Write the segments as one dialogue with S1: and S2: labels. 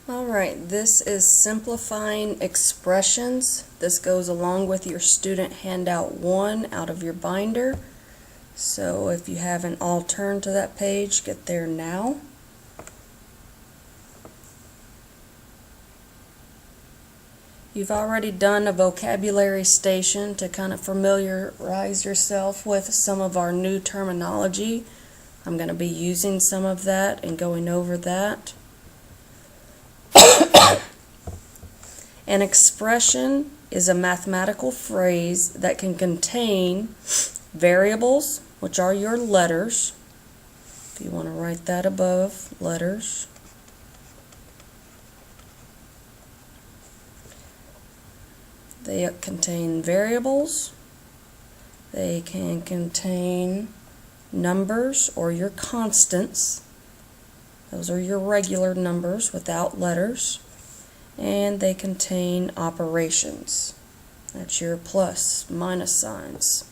S1: Alright, this is simplifying expressions. This goes along with your student handout 1 out of your binder. So if you haven't all turned to that page, get there now. You've already done a vocabulary station to kind of familiarize yourself with some of our new terminology. I'm going to be using some of that and going over that. An expression is a mathematical phrase that can contain variables, which are your letters. If you want to write that above, letters. They contain variables. They can contain numbers or your constants. Those are your regular numbers without letters. And they contain operations. That's your plus, minus signs.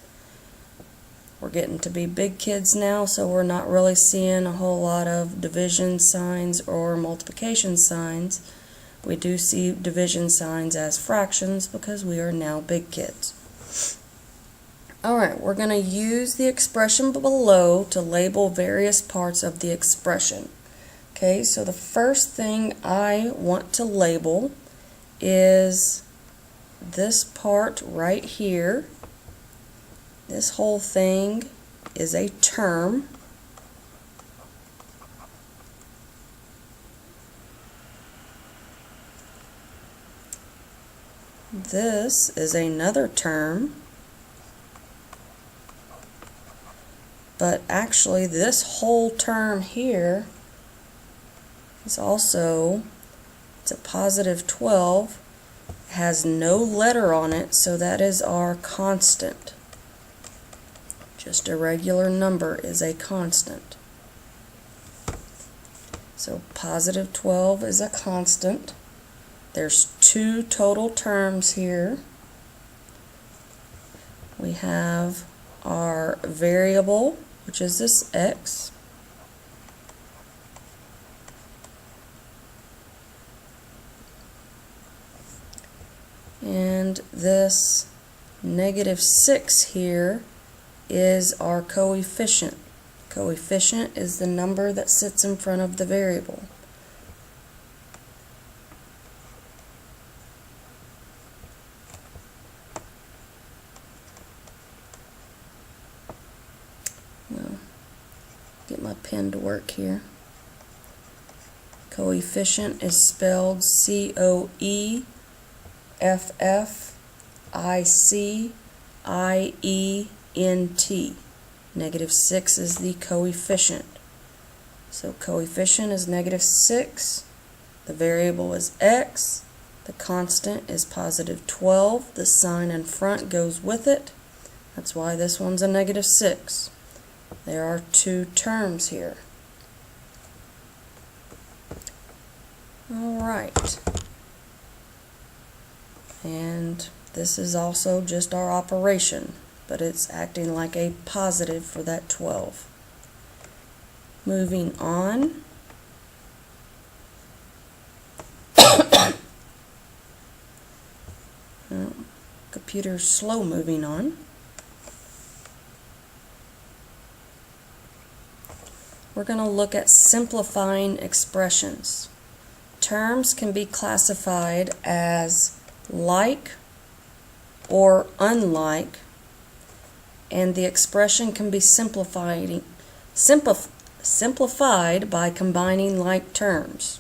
S1: We're getting to be big kids now, so we're not really seeing a whole lot of division signs or multiplication signs. We do see division signs as fractions because we are now big kids. Alright, we're going to use the expression below to label various parts of the expression. Okay, so the first thing I want to label is this part right here. This whole thing is a term. This is another term. But actually this whole term here is also, it's a positive 12, has no letter on it, so that is our constant. Just a regular number is a constant. So positive 12 is a constant. There's two total terms here. We have our variable, which is this x. And this negative 6 here is our coefficient. Coefficient is the number that sits in front of the variable. Well, get my pen to work here. Coefficient is spelled C-O-E-F-F-I-C-I-E-N-T. Negative 6 is the coefficient. So coefficient is negative 6. The variable is x. The constant is positive 12. The sign in front goes with it. That's why this one's a negative 6. There are two terms here. Alright. And this is also just our operation, but it's acting like a positive for that 12. Moving on. Computer's slow moving on. We're going to look at simplifying expressions. Terms can be classified as like or unlike, and the expression can be simplified by combining like terms.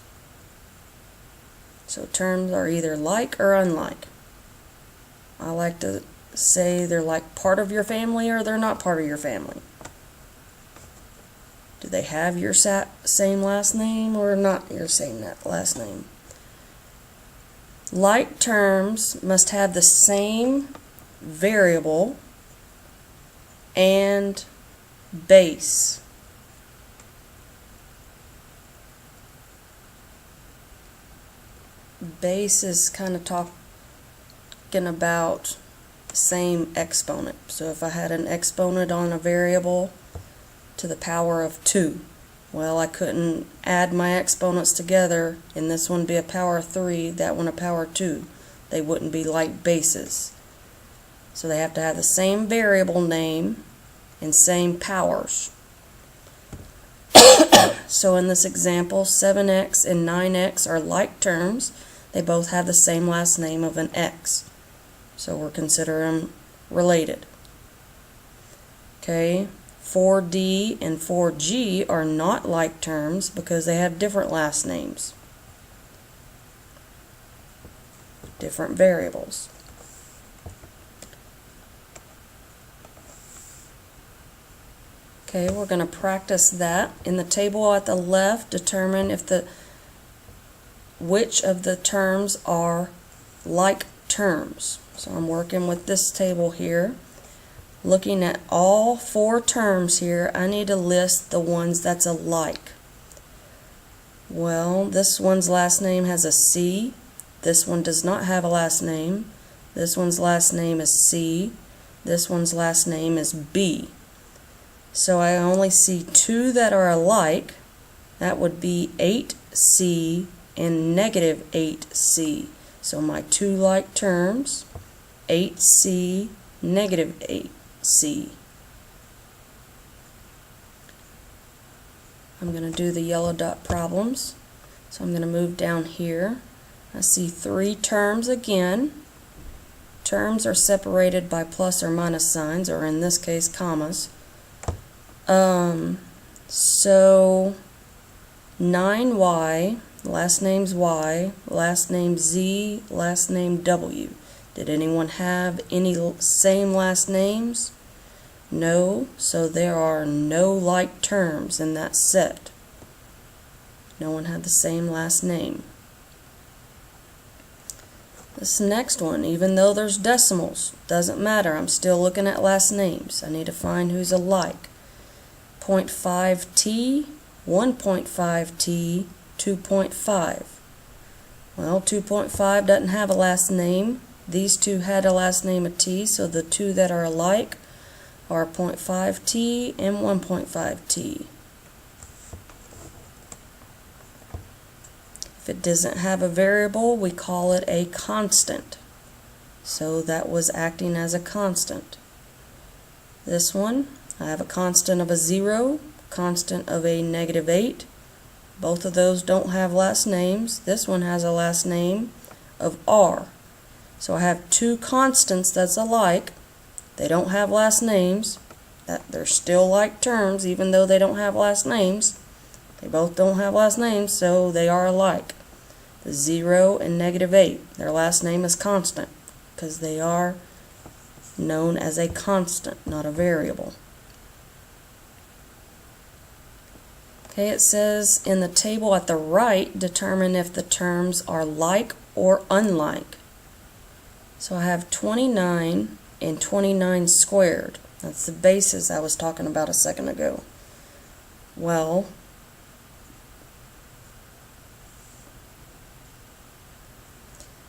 S1: So terms are either like or unlike. I like to say they're like part of your family or they're not part of your family. Do they have your same last name or not your same last name? Like terms must have the same variable and base. Base is kind of talking about the same exponent. So if I had an exponent on a variable to the power of 2, Well, I couldn't add my exponents together, and this one be a power 3, that one a power 2. They wouldn't be like bases. So they have to have the same variable name and same powers. So in this example, 7x and 9x are like terms. They both have the same last name of an x. So we're considering them related. Okay, 4D and 4G are not like terms because they have different last names, different variables. Okay, we're going to practice that. In the table at the left, determine if which of the terms are like terms. So I'm working with this table here. Looking at all 4 terms here, I need to list the ones that's alike. Well, this one's last name has a C. This one does not have a last name. This one's last name is C. This one's last name is B. So I only see 2 that are alike. That would be 8C and negative 8C. So my 2 like terms, 8C, negative 8C. I'm going to do the yellow dot problems. So I'm going to move down here. I see 3 terms again. Terms are separated by plus or minus signs, or in this case, commas. So 9Y, last name's Y, last name Z, last name W. Did anyone have any same last names? No, so there are no like terms in that set. No one had the same last name. This next one, even though there's decimals, doesn't matter. I'm still looking at last names. I need to find who's alike. 0.5T, 1.5T, 2.5. Well, 2.5 doesn't have a last name. These 2 had a last name of T, so the 2 that are alike are 0.5T and 1.5T. If it doesn't have a variable, we call it a constant. So that was acting as a constant. This one, I have a constant of a 0, constant of a negative 8. Both of those don't have last names. This one has a last name of R. So I have 2 constants that's alike. They don't have last names. They're still like terms even though they don't have last names. They both don't have last names, so they are alike. The 0 and negative 8, their last name is constant because they are known as a constant, not a variable. Okay, it says in the table at the right, determine if the terms are like or unlike. So I have 29 and 29 squared. That's the bases I was talking about a second ago. Well,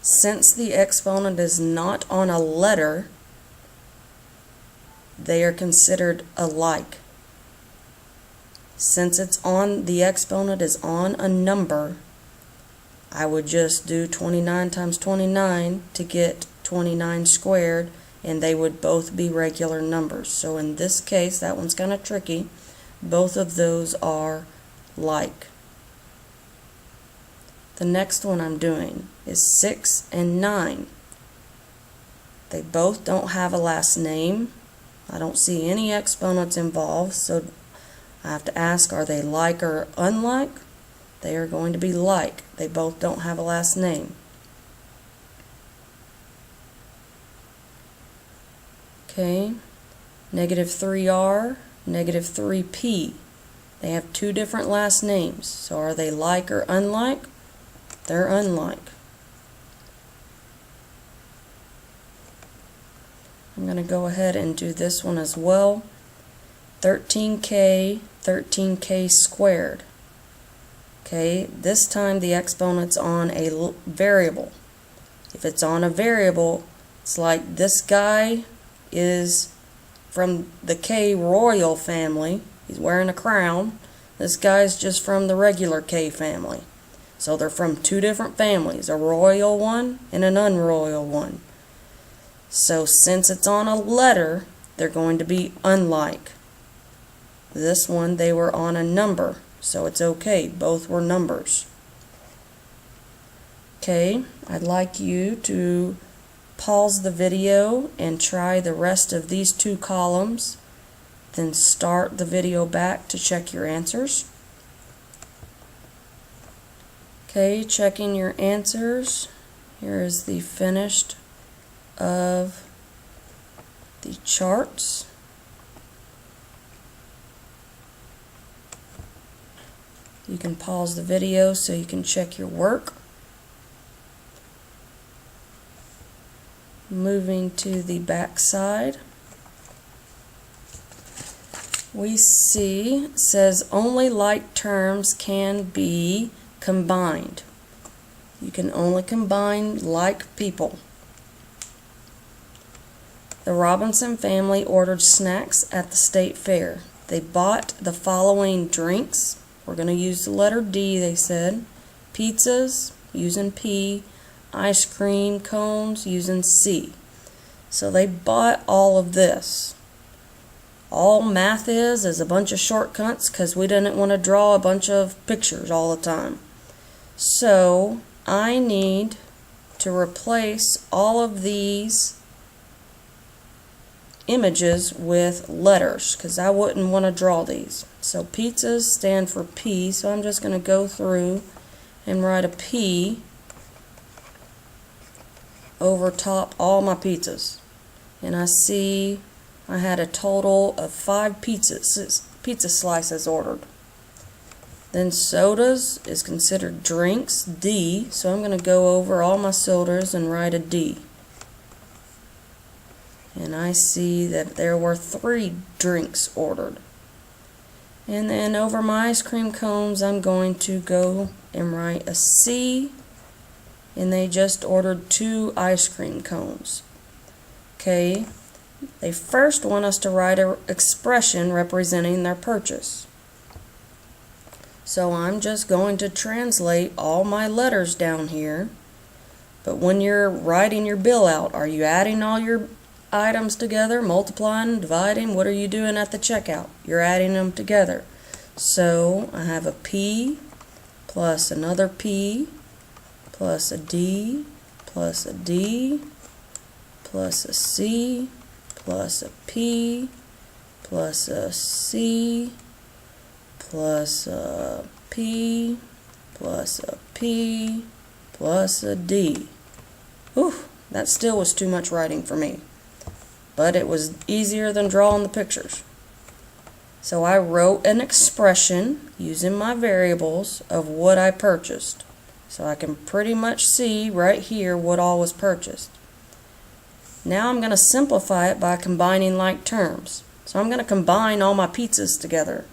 S1: since the exponent is not on a letter, they are considered alike. Since the exponent is on a number, I would just do 29 times 29 to get 29 squared, and they would both be regular numbers. So in this case, that one's kind of tricky. Both of those are like. The next one I'm doing is 6 and 9. They both don't have a last name. I don't see any exponents involved, so I have to ask, are they like or unlike? They are going to be like. They both don't have a last name. Okay, negative 3R, negative 3P. They have 2 different last names. So are they like or unlike? They're unlike. I'm going to go ahead and do this one as well. 13k, 13k squared. Okay, this time the exponent's on a variable. If it's on a variable, it's like this guy is from the K royal family. He's wearing a crown. This guy's just from the regular K family. So they're from two different families, a royal one and an unroyal one. So since it's on a letter, they're going to be unlike. This one, they were on a number, so it's okay. Both were numbers. Okay, I'd like you to pause the video and try the rest of these two columns, then start the video back to check your answers. Okay, checking your answers. Here is the finished of the charts. You can pause the video so you can check your work. Moving to the back side, we see it says only like terms can be combined. You can only combine like people. The Robinson family ordered snacks at the state fair. They bought the following drinks. We're going to use the letter D, they said. Pizzas, using P. Ice cream cones, using C. So they bought all of this. All math is a bunch of shortcuts because we didn't want to draw a bunch of pictures all the time. So I need to replace all of these images with letters because I wouldn't want to draw these. So pizzas stand for P, so I'm just going to go through and write a P over top all my pizzas. And I see I had a total of 5 pizza slices ordered. Then sodas is considered drinks, D, so I'm going to go over all my sodas and write a D. And I see that there were 3 drinks ordered. And then over my ice cream cones, I'm going to go and write a C, and they just ordered 2 ice cream cones. Okay, they first want us to write an expression representing their purchase. So I'm just going to translate all my letters down here. But when you're writing your bill out, are you adding all your items together, multiplying, dividing? What are you doing at the checkout? You're adding them together. So I have a P plus another P plus a D plus a D plus a C plus a P plus a C plus a P plus a P plus a D. Whew, that still was too much writing for me. But it was easier than drawing the pictures. So I wrote an expression using my variables of what I purchased. So I can pretty much see right here what all was purchased. Now I'm going to simplify it by combining like terms. So I'm going to combine all my pizzas together.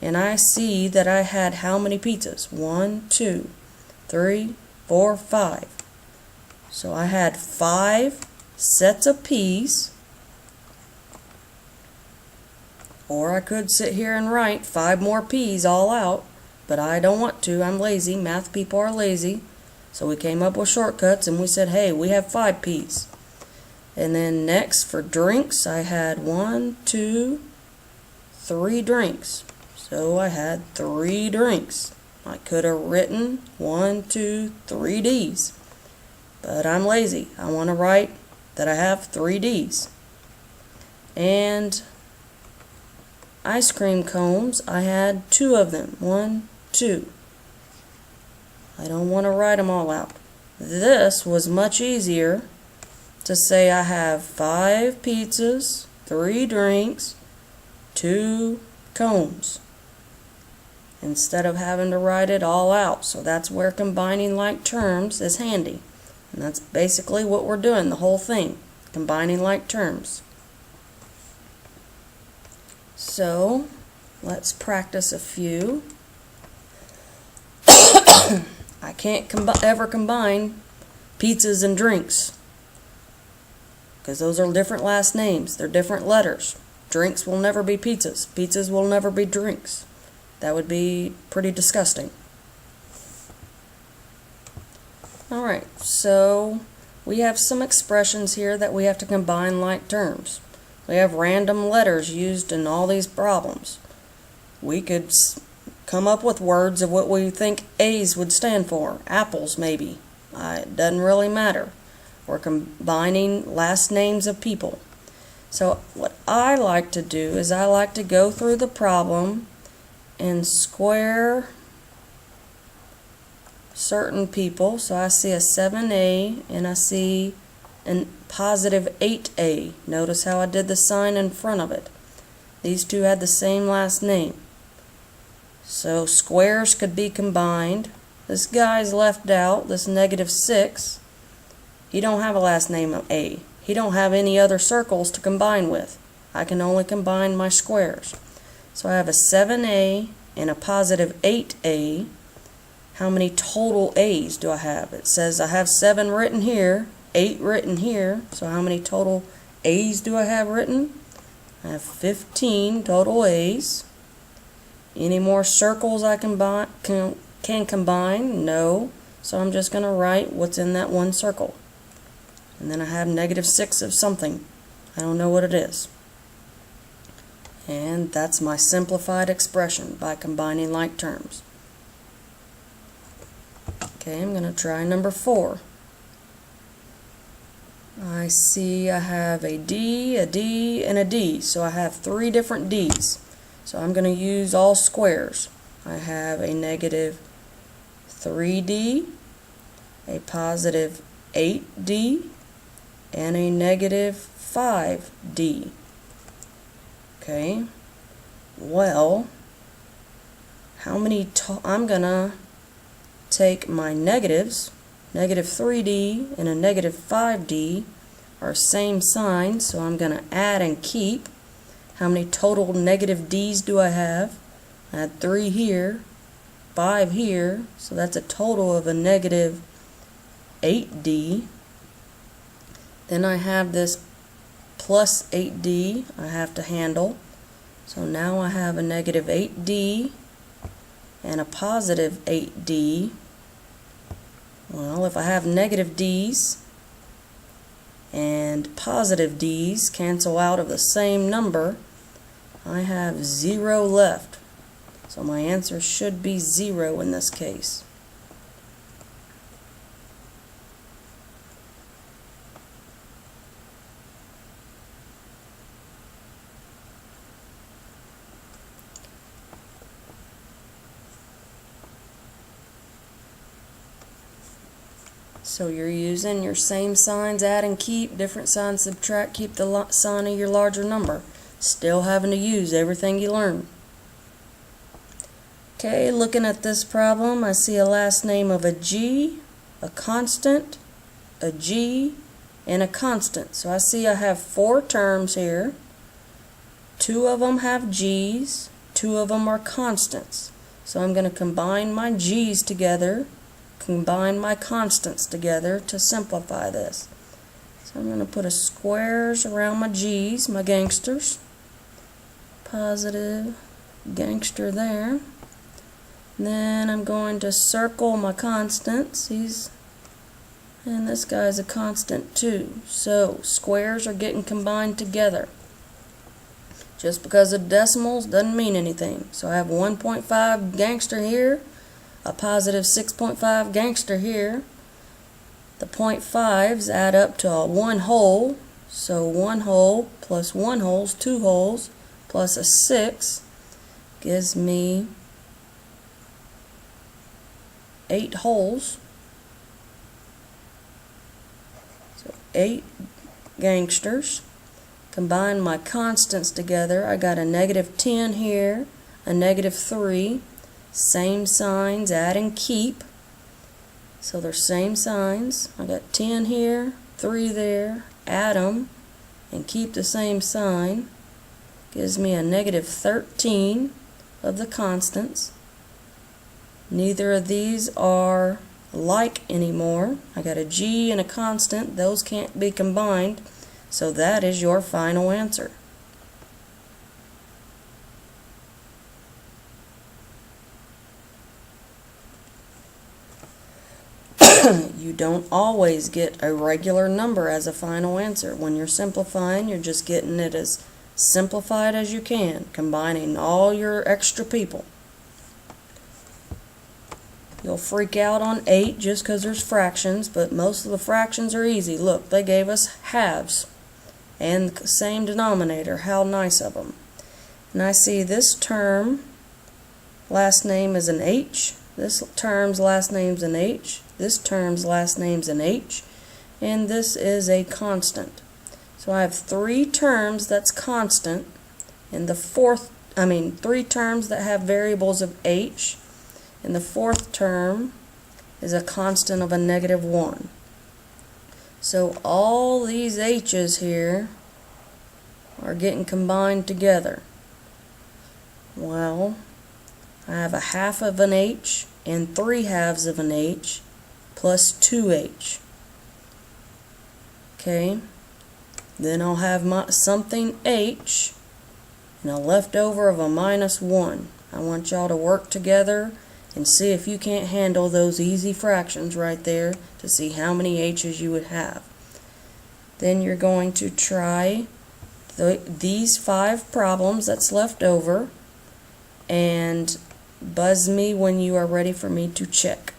S1: And I see that I had how many pizzas? 1, 2, 3, 4, 5. So I had 5 sets of P's. Or I could sit here and write 5 more P's all out. But I don't want to. I'm lazy. Math people are lazy. So we came up with shortcuts and we said, hey, we have 5 P's. And then next for drinks, I had 1, 2, 3 drinks. So I had 3 drinks. I could have written 1, 2, 3 D's. But I'm lazy. I want to write that I have 3 D's. And ice cream cones, I had 2 of them. 1, 2. I don't want to write them all out. This was much easier to say I have 5 pizzas, 3 drinks, 2 cones, instead of having to write it all out. So that's where combining like terms is handy. And that's basically what we're doing, the whole thing, combining like terms. So let's practice a few. I can't ever combine pizzas and drinks because those are different last names. They're different letters. Drinks will never be pizzas. Pizzas will never be drinks. That would be pretty disgusting. Alright, so we have some expressions here that we have to combine like terms. We have random letters used in all these problems. We could come up with words of what we think A's would stand for. Apples, maybe. It doesn't really matter. We're combining last names of people. So what I like to do is I like to go through the problem and square certain people. So I see a 7A and I see a positive 8A. Notice how I did the sign in front of it. These two had the same last name. So squares could be combined. This guy's left out, this -6. He don't have a last name of A. He don't have any other circles to combine with. I can only combine my squares. So I have a 7A and a positive 8A. How many total A's do I have? It says I have 7 written here, 8 written here. So how many total A's do I have written? I have 15 total A's. Any more circles I can combine? No. So I'm just going to write what's in that one circle. And then I have -6 of something. I don't know what it is. And that's my simplified expression by combining like terms. Okay, I'm going to try number 4. I see I have a D, and a D. So I have 3 different D's. So I'm going to use all squares. I have a -3D, a positive 8D, and a -5D. Okay, well, how many I'm going to take my negatives. -3D and a -5D are same sign, so I'm going to add and keep. How many total negative D's do I have? I had 3 here, 5 here, so that's a total of a -8D. Then I have this plus 8D I have to handle. So now I have a -8D and a positive 8D. Well, if I have negative D's and positive D's cancel out of the same number, I have 0 left. So my answer should be 0 in this case. So you're using your same signs, add and keep, different signs, subtract, keep the sign of your larger number. Still having to use everything you learn. Okay, looking at this problem, I see a last name of a G, a constant, a G, and a constant. So I see I have 4 terms here. 2 of them have G's, 2 of them are constants. So I'm going to combine my G's together, combine my constants together to simplify this. So I'm going to put a squares around my G's, my gangsters. Positive gangster there. Then I'm going to circle my constants. And this guy's a constant too. So squares are getting combined together. Just because of decimals doesn't mean anything. So I have 1.5 gangster here, a positive 6.5 gangster here. The 0.5s add up to a 1 whole. So 1 whole plus 1 whole is 2 wholes plus a 6 gives me 8 wholes. So 8 gangsters. Combine my constants together. I got a -10 here, a -3. Same signs, add and keep. So they're same signs. I got 10 here, 3 there, add them, and keep the same sign. Gives me a -13 of the constants. Neither of these are like anymore. I got a G and a constant. Those can't be combined. So that is your final answer. You don't always get a regular number as a final answer. When you're simplifying, you're just getting it as simplified as you can, combining all your extra people. You'll freak out on 8 just because there's fractions, but most of the fractions are easy. Look, they gave us halves and the same denominator. How nice of them. And I see this term last name is an H, this term's last name's an H, this term's last name's an H, and this is a constant. So I have 3 terms that's constant, and the 3 terms that have variables of H, and the 4th term is a constant of a -1. So all these H's here are getting combined together. Well, I have a half of an H and 3 halves of an H plus 2H. Okay, then I'll have my something H and a leftover of a -1. I want y'all to work together and see if you can't handle those easy fractions right there to see how many H's you would have. Then you're going to try these 5 problems that's left over and buzz me when you are ready for me to check.